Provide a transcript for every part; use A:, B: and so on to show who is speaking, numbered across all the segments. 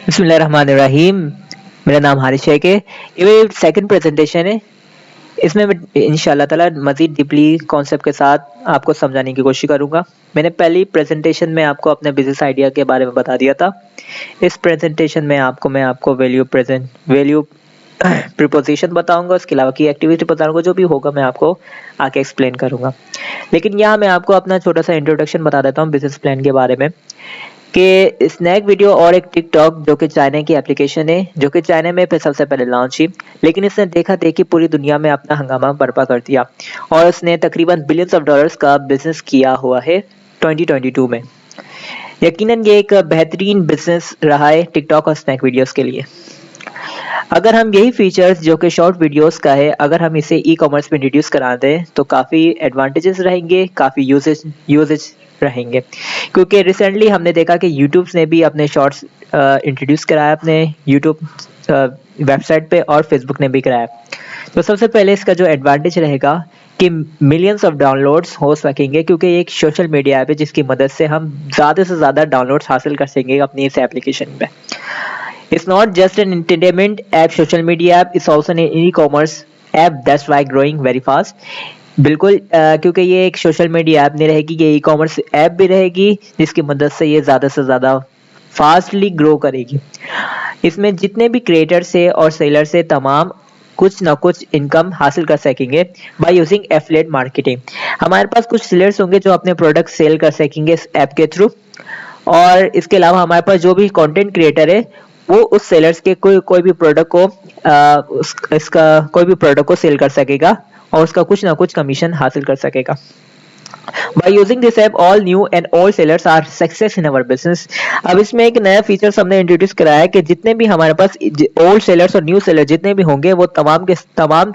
A: बिस्मिल्लाहिर्रहमानिर्रहीम। मेरा नाम हारिस शेख है। ये मेरी सेकंड प्रेजेंटेशन है। इसमें मैं इंशाल्लाह ताला मज़ीद डीपली कॉन्सेप्ट के साथ आपको समझाने की कोशिश करूँगा। मैंने पहली प्रेजेंटेशन में आपको अपने बिज़नेस आइडिया के बारे में बता दिया था। इस प्रेजेंटेशन में आपको वैल्यू प्रीपोज़िशन बताऊँगा, उसके अलावा की एक्टिविटी बताऊँगा, जो भी होगा मैं आपको आगे एक्सप्लेन करूँगा। लेकिन यहाँ मैं आपको अपना छोटा-सा इंट्रोडक्शन बता देता हूँ बिज़नेस प्लान के बारे में। कि स्नैक वीडियो और एक टिकटॉक जो कि चाइना की एप्लीकेशन है, जो कि चाइना में फिर सबसे पहले लॉन्च हुई, लेकिन इसने देखा-देखी पूरी दुनिया में अपना हंगामा बर्पा कर दिया और उसने तकरीबन बिलियंस ऑफ डॉलर्स का बिजनेस किया हुआ है 2022 में। यकीनन ये एक बेहतरीन बिजनेस रहा है टिकटॉक और स्नैक वीडियोस के लिए। अगर हम यही फीचर्स जो कि शॉर्ट वीडियोस का है, अगर हम इसे ई-कॉमर्स में इंट्रोड्यूस करा दें, तो काफ़ी एडवांटेजेस रहेंगे, काफ़ी यूजेज रहेंगे। क्योंकि रिसेंटली हमने देखा कि यूट्यूब ने भी अपने शॉर्ट्स इंट्रोड्यूस कराया अपने यूट्यूब वेबसाइट पे और फेसबुक ने भी कराया। तो सबसे पहले इसका जो एडवांटेज रहेगा कि मिलियंस ऑफ डाउनलोड्स हो सकेंगे, क्योंकि ये एक सोशल मीडिया ऐप है जिसकी मदद से हम ज़्यादा से ज़्यादा डाउनलोड्स हासिल कर सकेंगे अपनी इस एप्लीकेशन पे। It's not just an entertainment app, social media app, it's also an e-commerce app that's why growing very fast. बिल्कुल क्योंकि ये एक सोशल मीडिया ऐप नहीं रहेगी, ये ई कॉमर्स ऐप भी रहेगी जिसकी मदद से ये ज़्यादा से ज़्यादा फास्टली ग्रो करेगी। इसमें जितने भी क्रिएटर्स है और सेलर्स है, तमाम कुछ ना कुछ इनकम हासिल कर सकेंगे बाय यूजिंग एफिलिएट मार्केटिंग। हमारे पास कुछ सेलर्स होंगे जो अपने प्रोडक्ट सेल कर सकेंगे इस ऐप के थ्रू, और इसके अलावा हमारे पास जो भी कंटेंट क्रिएटर है वो उस सेलर्स के कोई भी प्रोडक्ट को इसका कोई भी प्रोडक्ट को सेल कर सकेगा और उसका कुछ ना कुछ कमीशन हासिल कर सकेगा। By using this app, all new and old sellers are success in our business. अब इसमें एक नया फीचर हमने इंट्रोड्यूस कराया है कि जितने भी हमारे पास ओल्ड सेलर्स और न्यू सेलर जितने भी होंगे, वो तमाम के तमाम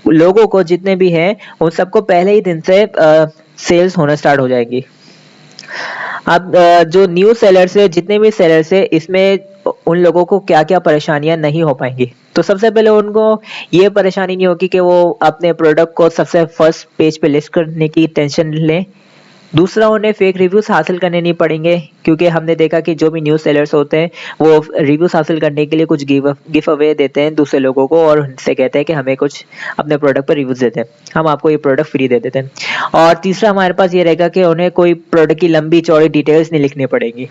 A: लोगों को जितने भी हैं उन सबको पहले ही दिन से सेल्स होना स्टार्ट हो जाएगी। अब जो न्यू सेलर्स है, जितने भी सेलर्स है, इसमें उन लोगों को क्या-क्या परेशानियां नहीं हो पाएंगी। तो सबसे पहले उनको ये परेशानी नहीं होगी कि वो अपने प्रोडक्ट को सबसे फर्स्ट पेज पे लिस्ट करने की टेंशन लें। दूसरा, उन्हें फेक रिव्यूज हासिल करने नहीं पड़ेंगे, क्योंकि हमने देखा कि जो भी न्यू सेलर्स होते हैं वो रिव्यूज हासिल करने के लिए कुछ गिव अवे देते हैं दूसरे लोगों को और उनसे कहते हैं कि हमें कुछ अपने प्रोडक्ट पर रिव्यूज देते हैं, हम आपको ये प्रोडक्ट फ्री दे देते हैं। और तीसरा, हमारे पास ये रहेगा कि उन्हें कोई प्रोडक्ट की लंबी चौड़ी डिटेल्स नहीं लिखनी पड़ेगी,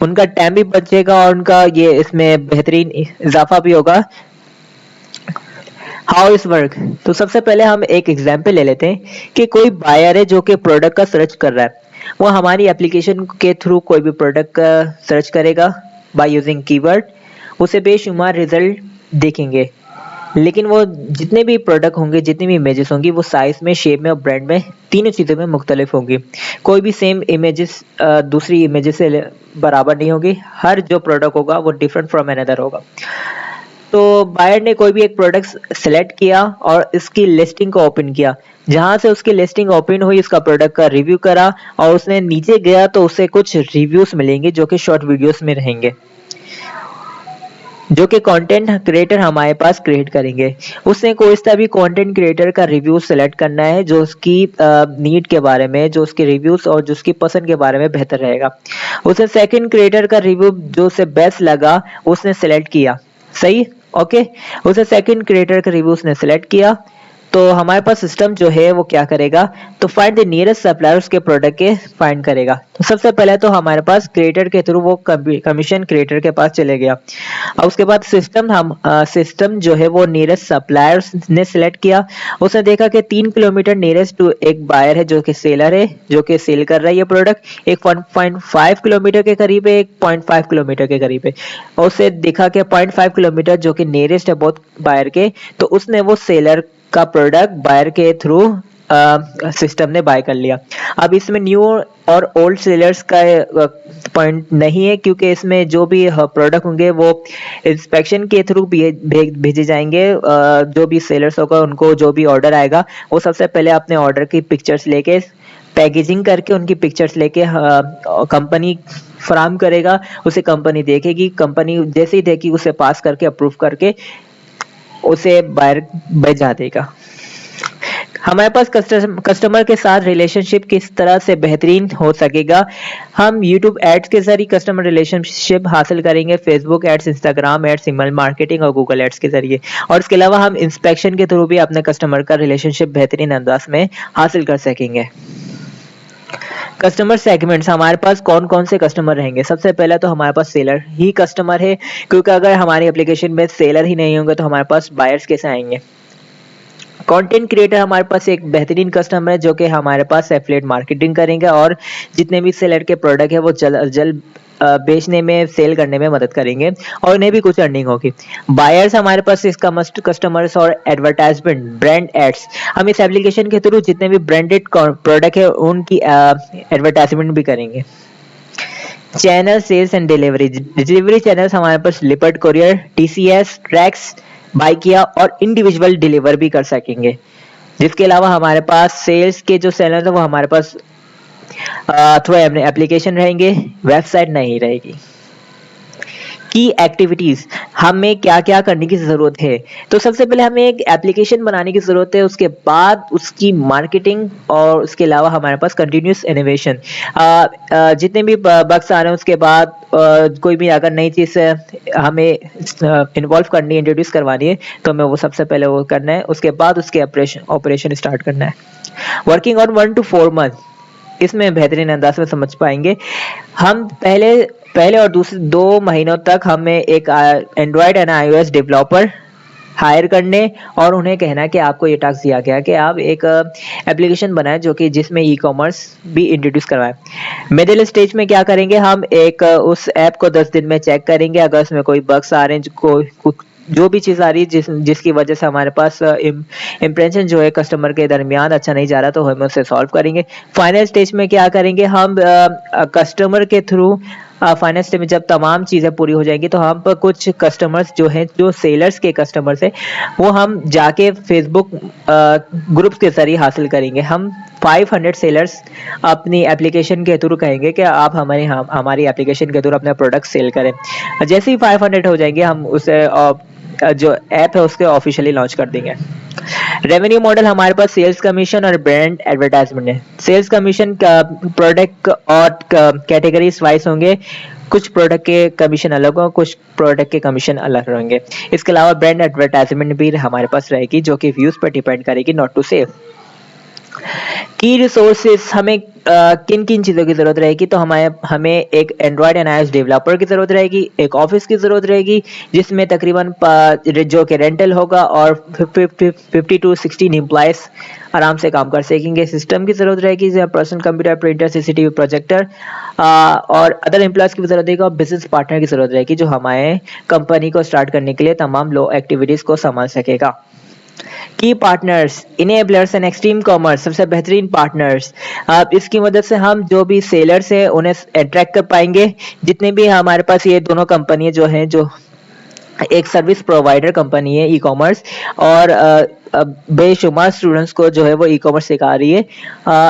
A: उनका टाइम भी बचेगा और उनका ये इसमें बेहतरीन इजाफा भी होगा। हाउ इस वर्क, तो सबसे पहले हम एक एग्जांपल ले लेते हैं कि कोई बायर है जो कि प्रोडक्ट का सर्च कर रहा है। वो हमारी एप्लीकेशन के थ्रू कोई भी प्रोडक्ट का सर्च करेगा बाय यूजिंग कीवर्ड, उसे बेशुमार रिजल्ट देखेंगे, लेकिन वो जितने भी प्रोडक्ट होंगे, जितनी भी इमेजेस होंगी, वो साइज में, शेप में और ब्रांड में, तीनों चीज़ों में मुख्तलिफ होंगी। कोई भी सेम इमेजेस दूसरी इमेजेस से बराबर नहीं होगी। हर जो प्रोडक्ट होगा वो डिफरेंट फ्रॉम अनदर होगा। तो बायर ने कोई भी एक प्रोडक्ट सेलेक्ट किया और इसकी लिस्टिंग को ओपन किया। जहां से उसकी लिस्टिंग ओपन हुई, इसका प्रोडक्ट का रिव्यू करा और उसने नीचे गया तो उसे कुछ रिव्यूज मिलेंगे जो कि शॉर्ट वीडियोस में रहेंगे, जो कि कंटेंट क्रिएटर हमारे पास क्रिएट करेंगे। उसने कोई सा भी कंटेंट क्रिएटर का रिव्यू सेलेक्ट करना है जो उसकी नीड के बारे में, जो उसके रिव्यूज और जो उसकी पसंद के बारे में बेहतर रहेगा। उसने सेकंड क्रिएटर का रिव्यू जो उसे बेस्ट लगा उसने सेलेक्ट किया। सही, ओके। उसे सेकंड क्रिएटर का रिव्यू उसने सेलेक्ट किया, तो हमारे पास सिस्टम जो है वो क्या करेगा, तो फाइंड द नियरेस्ट सप्लायर उसके प्रोडक्ट के फाइंड करेगा। तो सबसे पहले तो हमारे पास क्रिएटर के थ्रू वो कमीशन क्रिएटर के पास चले गया और उसके बाद सिस्टम जो है वो नियरेस्ट सप्लायर्स ने सिलेक्ट किया। उसने देखा कि 3 किलोमीटर नियरेस्ट टू एक बायर है जो कि सेलर है, जो कि सेल कर रहा है ये प्रोडक्ट, एक 1.5 किलोमीटर के करीब है, एक 0.5 किलोमीटर के करीब है। और उसे देखा कि 0.5 किलोमीटर जो कि नियरेस्ट है बहुत बायर के, तो उसने वो सेलर का प्रोडक्ट बायर के थ्रू सिस्टम ने बाय कर लिया। अब इसमें न्यू और ओल्ड सेलर्स का पॉइंट नहीं है, क्योंकि इसमें जो भी प्रोडक्ट होंगे वो इंस्पेक्शन के थ्रू भेजे जाएंगे। जो भी सेलर्स होगा उनको जो भी ऑर्डर आएगा वो सबसे पहले अपने ऑर्डर की पिक्चर्स लेके, पैकेजिंग करके उनकी पिक्चर्स लेके कंपनी फराम करेगा। उसे कंपनी देखेगी, कंपनी जैसे ही देखेगी उसे पास करके अप्रूव करके उसे बायर भेजा देगा। हमारे पास कस्टमर के साथ रिलेशनशिप किस तरह से बेहतरीन हो सकेगा। हम यूट्यूब एड्स के जरिए कस्टमर रिलेशनशिप हासिल करेंगे, Facebook ads, Instagram ads, email marketing और गूगल एड्स के जरिए। और इसके अलावा हम इंस्पेक्शन के थ्रू भी अपने कस्टमर का रिलेशनशिप बेहतरीन अंदाज में हासिल कर सकेंगे। कस्टमर सेगमेंट्स, हमारे पास कौन कौन से कस्टमर रहेंगे। सबसे पहले तो हमारे पास सेलर ही कस्टमर है, क्योंकि अगर हमारी एप्लीकेशन में सेलर ही नहीं होंगे तो हमारे पास बायर्स कैसे आएंगे। कंटेंट क्रिएटर हमारे पास एक बेहतरीन कस्टमर है जो कि हमारे पास एफिलिएट मार्केटिंग करेंगे और जितने भी सेलर के प्रोडक्ट है वो जल्द जल्द बेचने में, सेल करने में मदद करेंगे और उन्हें भी कुछ अर्निंग होगी। बायर्स हमारे पास इसका मस्ट कस्टमर्स और एडवर्टाइजमेंट, ब्रांड एड्स, हम इस एप्लीकेशन के थ्रू जितने भी ब्रांडेड प्रोडक्ट है उनकी एडवर्टाइजमेंट भी करेंगे। Channel sales and delivery, delivery channels हमारे पास Leopard courier, TCS, Trax, Bykea और इंडिविजुअल डिलीवर भी कर सकेंगे। जिसके अलावा हमारे पास सेल्स के जो चैनल है वो हमारे पास थ्रू एप्लीकेशन रहेंगे, वेबसाइट नहीं रहेगी। की एक्टिविटीज, हमें क्या क्या करने की जरूरत है। तो सबसे पहले हमें एक एप्लीकेशन बनाने की जरूरत है, उसके बाद उसकी मार्केटिंग और उसके अलावा हमारे पास कंटिन्यूस इनोवेशन। जितने भी बग्स आ रहे हैं उसके बाद कोई भी अगर नई चीज हमें इन्वॉल्व करनी है, इंट्रोड्यूस करवानी है, तो हमें वो सबसे पहले वो करना है। उसके बाद उसके ऑपरेशन स्टार्ट करना है। वर्किंग ऑन 1 to 4 मंथ, इसमें बेहतरीन अंदाज में समझ पाएंगे। हम पहले पहले और दूसरे 2 महीनों तक हमें एक Android and iOS developer hire करने और उन्हें कहना कि आपको ये टास्क दिया गया कि आप एक एप्लीकेशन बनाएं जो कि जिसमें ई कॉमर्स भी इंट्रोड्यूस करवाएं। मिडिल स्टेज में क्या करेंगे, हम एक उस ऐप को 10 दिन में चेक करेंगे। अगर उसमें कोई बग्स आ रहे हैं, जो भी चीज़ आ रही है जिसकी वजह से हमारे पास इम्प्रेशन जो है कस्टमर के दरमियान अच्छा नहीं जा रहा, तो हम उसे सॉल्व करेंगे। फाइनल स्टेज में क्या करेंगे, हम कस्टमर के थ्रू फाइनल स्टेज में जब तमाम चीज़ें पूरी हो जाएंगी तो हम पर कुछ कस्टमर्स जो हैं, जो सेलर्स के कस्टमर्स हैं, वो हम जाके फेसबुक ग्रुप्स के जरिए हासिल करेंगे। हम 500 सेलर्स अपनी एप्लीकेशन के थ्रू कहेंगे कि आप हमारी एप्लीकेशन के थ्रू अपना प्रोडक्ट सेल करें। जैसे ही 500 हो जाएंगे हम उसे जो ऐप है उसके ऑफिशियली लॉन्च कर देंगे। रेवेन्यू मॉडल हमारे पास सेल्स कमीशन और ब्रांड एडवर्टाइजमेंट है। सेल्स कमीशन का प्रोडक्ट और कैटेगरीज वाइज होंगे, कुछ प्रोडक्ट के कमीशन अलग हो, कुछ प्रोडक्ट के कमीशन अलग रहेंगे। इसके अलावा ब्रांड एडवर्टाइजमेंट भी हमारे पास रहेगी जो कि व्यूज पर डिपेंड करेगी, नॉट टू सेव। की रिसोर्सेज, हमें किन किन चीज़ों की ज़रूरत रहेगी, तो हमें एक एंड्रॉयड एंड iOS डेवलपर की ज़रूरत रहेगी, एक ऑफिस की ज़रूरत रहेगी जिसमें तकरीबन जो कि रेंटल होगा और 50 to 16 एम्प्लॉयज़ आराम से काम कर सकेंगे। सिस्टम की ज़रूरत रहेगी जैसे personal computer, printer, CCTV projector और अदर एम्प्लॉयज़ की भी ज़रूरत रहेगी और बिजनेस पार्टनर की ज़रूरत रहेगी जो हमारे कंपनी को स्टार्ट करने के लिए तमाम लो एक्टिविटीज़ को संभाल सकेगा। की partners, enablers and extreme commerce, सबसे बेहतरीन पार्टनर्स। आप इसकी मदद से हम जो भी सेलर्स हैं उन्हें अट्रैक्ट कर पाएंगे। जितने भी हमारे पास ये दोनों कंपनियां जो हैं, जो एक सर्विस प्रोवाइडर कंपनी है ई कॉमर्स और बेशुमार स्टूडेंट्स को जो है वो ई कॉमर्स सिखा रही है।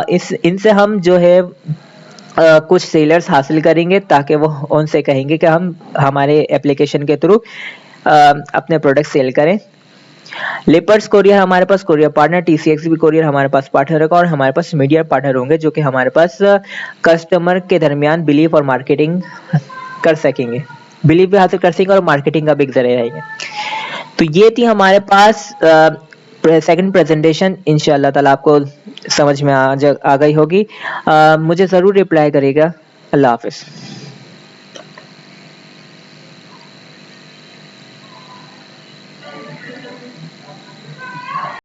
A: इस इनसे हम जो है कुछ सेलर्स हासिल करेंगे ताकि वो उनसे कहेंगे कि हम हमारे एप्लीकेशन के थ्रू अपने प्रोडक्ट सेल करें। लेपर्स कोरियर हमारे पास कोरियर पार्टनर, टीसीएक्स भी कोरियर हमारे पास पार्टनर होगा और हमारे पास मीडिया पार्टनर होंगे जो कि हमारे पास कस्टमर के दरमियान बिलीफ और मार्केटिंग कर सकेंगे, बिलीफ भी हासिल कर सकेंगे और मार्केटिंग का भी एक जरिया रहेंगे। तो ये थी हमारे पास सेकंड प्रेजेंटेशन। इंशाल्लाह ताला आपको समझ में आ गई होगी। मुझे ज़रूर रिप्लाई करिएगा। अल्लाह हाफिज़।